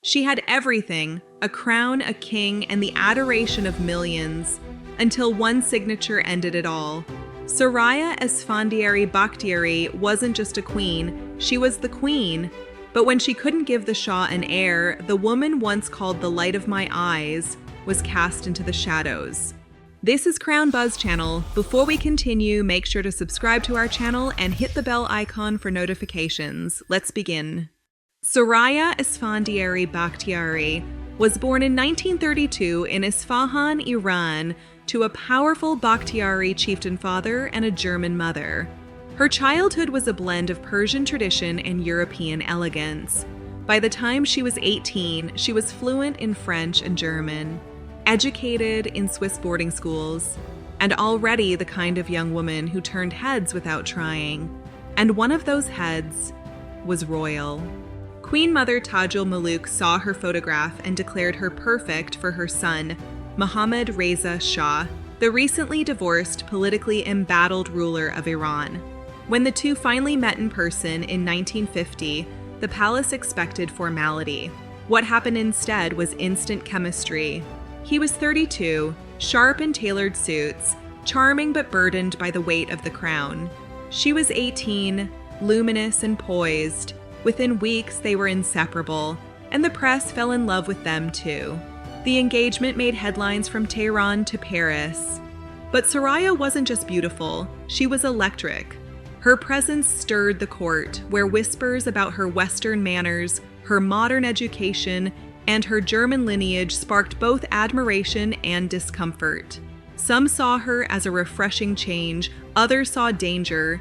She had everything, a crown, a king, and the adoration of millions, until one signature ended it all. Soraya Esfandiary-Bakhtiary wasn't just a queen, she was the queen. But when she couldn't give the Shah an heir, the woman once called the light of my eyes was cast into the shadows. This is Crown Buzz Channel. Before we continue, make sure to subscribe to our channel and hit the bell icon for notifications. Let's begin. Soraya Esfandiary-Bakhtiary was born in 1932 in Isfahan, Iran, to a powerful Bakhtiari chieftain father and a German mother. Her childhood was a blend of Persian tradition and European elegance. By the time she was 18, she was fluent in French and German, educated in Swiss boarding schools, and already the kind of young woman who turned heads without trying. And one of those heads was royal. Queen Mother Taj al-Muluk saw her photograph and declared her perfect for her son, Mohammad Reza Shah, the recently divorced, politically embattled ruler of Iran. When the two finally met in person in 1950, the palace expected formality. What happened instead was instant chemistry. He was 32, sharp in tailored suits, charming but burdened by the weight of the crown. She was 18, luminous and poised. Within weeks, they were inseparable, and the press fell in love with them too. The engagement made headlines from Tehran to Paris. But Soraya wasn't just beautiful, she was electric. Her presence stirred the court, where whispers about her Western manners, her modern education, and her German lineage sparked both admiration and discomfort. Some saw her as a refreshing change, others saw danger.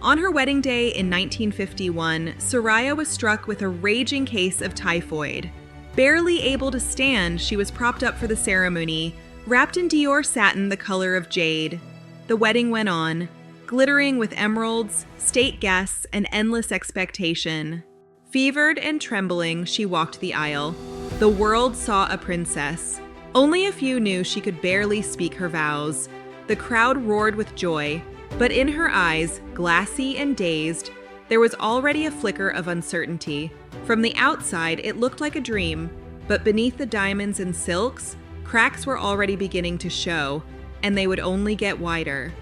On her wedding day in 1951, Soraya was struck with a raging case of typhoid. Barely able to stand, she was propped up for the ceremony, wrapped in Dior satin the color of jade. The wedding went on, glittering with emeralds, state guests, and endless expectation. Fevered and trembling, she walked the aisle. The world saw a princess. Only a few knew she could barely speak her vows. The crowd roared with joy, but in her eyes, glassy and dazed, there was already a flicker of uncertainty. From the outside, it looked like a dream, but beneath the diamonds and silks, cracks were already beginning to show, and they would only get wider.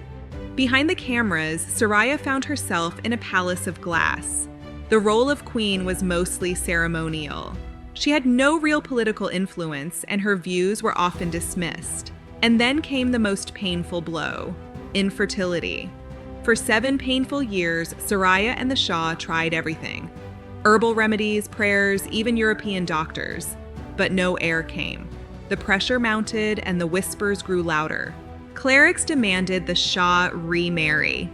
Behind the cameras, Soraya found herself in a palace of glass. The role of queen was mostly ceremonial. She had no real political influence, and her views were often dismissed. And then came the most painful blow: infertility. For 7 painful years, Soraya and the Shah tried everything: herbal remedies, prayers, even European doctors. But no heir came. The pressure mounted and the whispers grew louder. Clerics demanded the Shah remarry.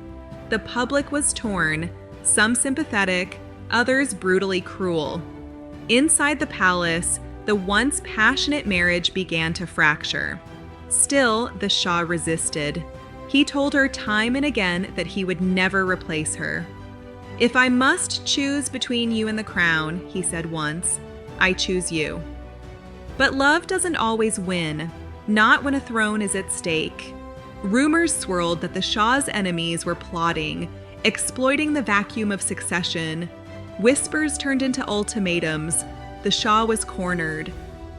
The public was torn, some sympathetic, others brutally cruel. Inside the palace, the once passionate marriage began to fracture. Still, the Shah resisted. He told her time and again that he would never replace her. "If I must choose between you and the crown," he said once, "I choose you." But love doesn't always win, not when a throne is at stake. Rumors swirled that the Shah's enemies were plotting, exploiting the vacuum of succession. Whispers turned into ultimatums. The Shah was cornered.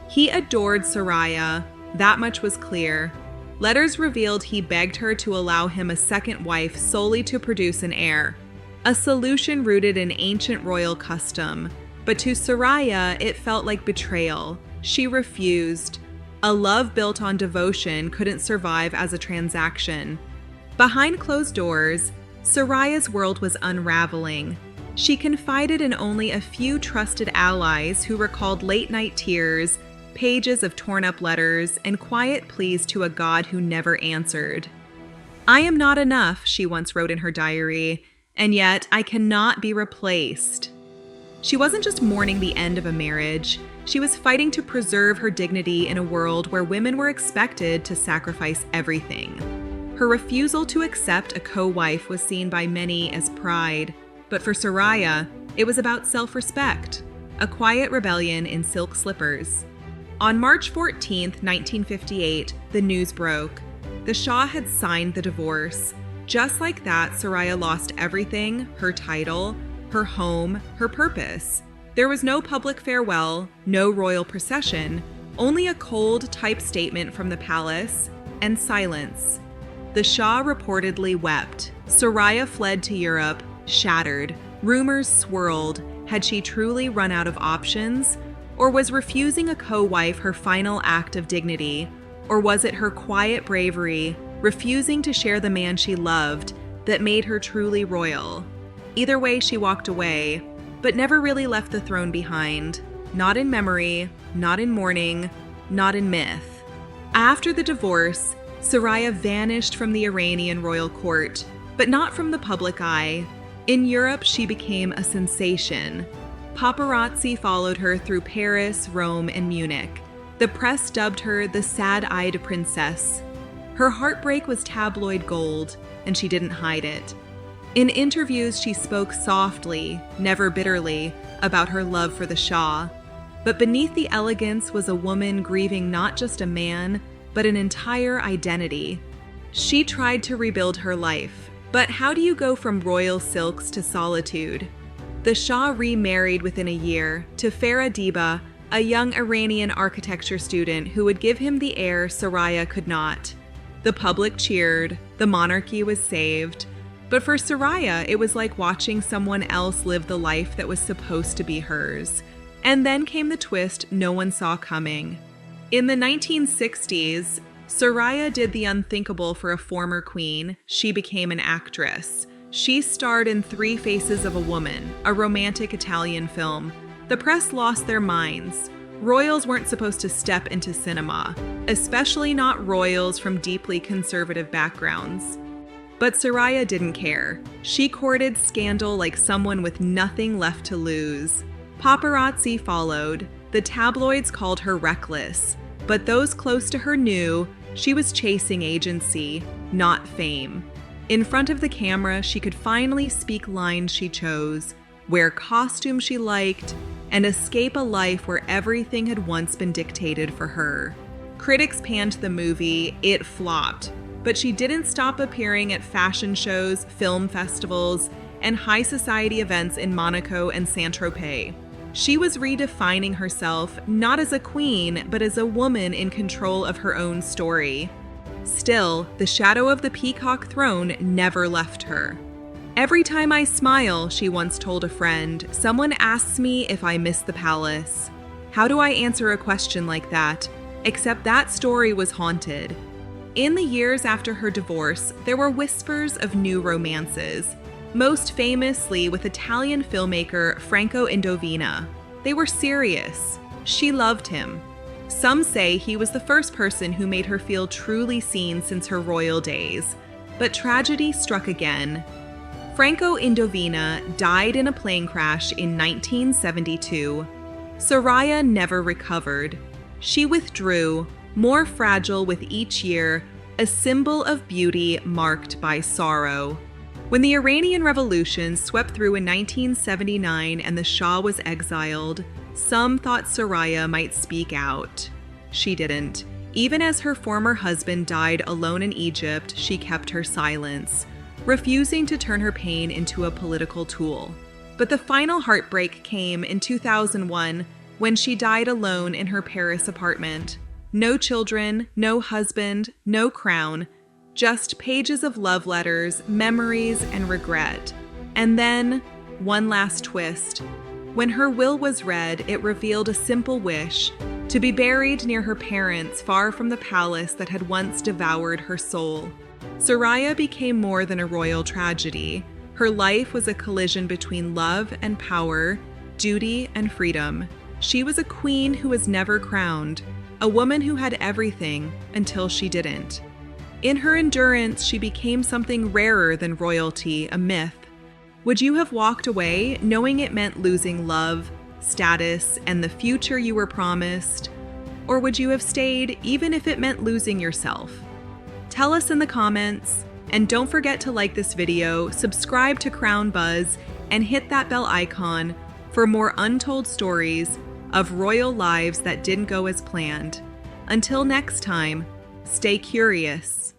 He adored Soraya, that much was clear. Letters revealed he begged her to allow him a second wife solely to produce an heir, a solution rooted in ancient royal custom. But to Soraya, it felt like betrayal. She refused. A love built on devotion couldn't survive as a transaction. Behind closed doors, Soraya's world was unraveling. She confided in only a few trusted allies who recalled late-night tears, pages of torn-up letters, and quiet pleas to a God who never answered. "I am not enough," she once wrote in her diary, "and yet I cannot be replaced." She wasn't just mourning the end of a marriage. She was fighting to preserve her dignity in a world where women were expected to sacrifice everything. Her refusal to accept a co-wife was seen by many as pride, but for Soraya, it was about self-respect, a quiet rebellion in silk slippers. On March 14, 1958, the news broke. The Shah had signed the divorce. Just like that, Soraya lost everything: her title, her home, her purpose. There was no public farewell, no royal procession, only a cold type statement from the palace, and silence. The Shah reportedly wept. Soraya fled to Europe, shattered. Rumors swirled. Had she truly run out of options? Or was refusing a co-wife her final act of dignity? Or was it her quiet bravery, refusing to share the man she loved, that made her truly royal? Either way, she walked away, but never really left the throne behind. Not in memory, not in mourning, not in myth. After the divorce, Soraya vanished from the Iranian royal court, but not from the public eye. In Europe, she became a sensation. Paparazzi followed her through Paris, Rome, and Munich. The press dubbed her the sad-eyed princess. Her heartbreak was tabloid gold, and she didn't hide it. In interviews, she spoke softly, never bitterly, about her love for the Shah. But beneath the elegance was a woman grieving not just a man, but an entire identity. She tried to rebuild her life. But how do you go from royal silks to solitude? The Shah remarried within a year to Fairytale, a young Iranian architecture student who would give him the heir Soraya could not. The public cheered, the monarchy was saved. But for Soraya, it was like watching someone else live the life that was supposed to be hers. And then came the twist no one saw coming. In the 1960s, Soraya did the unthinkable for a former queen. She became an actress. She starred in Three Faces of a Woman, a romantic Italian film. The press lost their minds. Royals weren't supposed to step into cinema, especially not royals from deeply conservative backgrounds. But Soraya didn't care. She courted scandal like someone with nothing left to lose. Paparazzi followed. The tabloids called her reckless. But those close to her knew she was chasing agency, not fame. In front of the camera, she could finally speak lines she chose, wear costumes she liked, and escape a life where everything had once been dictated for her. Critics panned the movie. It flopped. But she didn't stop appearing at fashion shows, film festivals, and high society events in Monaco and Saint-Tropez. She was redefining herself not as a queen, but as a woman in control of her own story. Still, the shadow of the peacock throne never left her. "Every time I smile," she once told a friend, "someone asks me if I miss the palace. How do I answer a question like that? Except that story was haunted." In the years after her divorce, there were whispers of new romances, most famously with Italian filmmaker Franco Indovina. They were serious. She loved him. Some say he was the first person who made her feel truly seen since her royal days. But tragedy struck again. Franco Indovina died in a plane crash in 1972. Soraya never recovered. She withdrew, more fragile with each year, a symbol of beauty marked by sorrow. When the Iranian Revolution swept through in 1979 and the Shah was exiled, some thought Soraya might speak out. She didn't. Even as her former husband died alone in Egypt, she kept her silence, refusing to turn her pain into a political tool. But the final heartbreak came in 2001 when she died alone in her Paris apartment. No children, no husband, no crown, just pages of love letters, memories, and regret. And then, one last twist. When her will was read, it revealed a simple wish: to be buried near her parents, far from the palace that had once devoured her soul. Soraya became more than a royal tragedy. Her life was a collision between love and power, duty and freedom. She was a queen who was never crowned, a woman who had everything until she didn't. In her endurance, she became something rarer than royalty, a myth. Would you have walked away knowing it meant losing love, status, and the future you were promised? Or would you have stayed even if it meant losing yourself? Tell us in the comments, and don't forget to like this video, subscribe to Crown Buzz, and hit that bell icon for more untold stories of royal lives that didn't go as planned. Until next time, stay curious.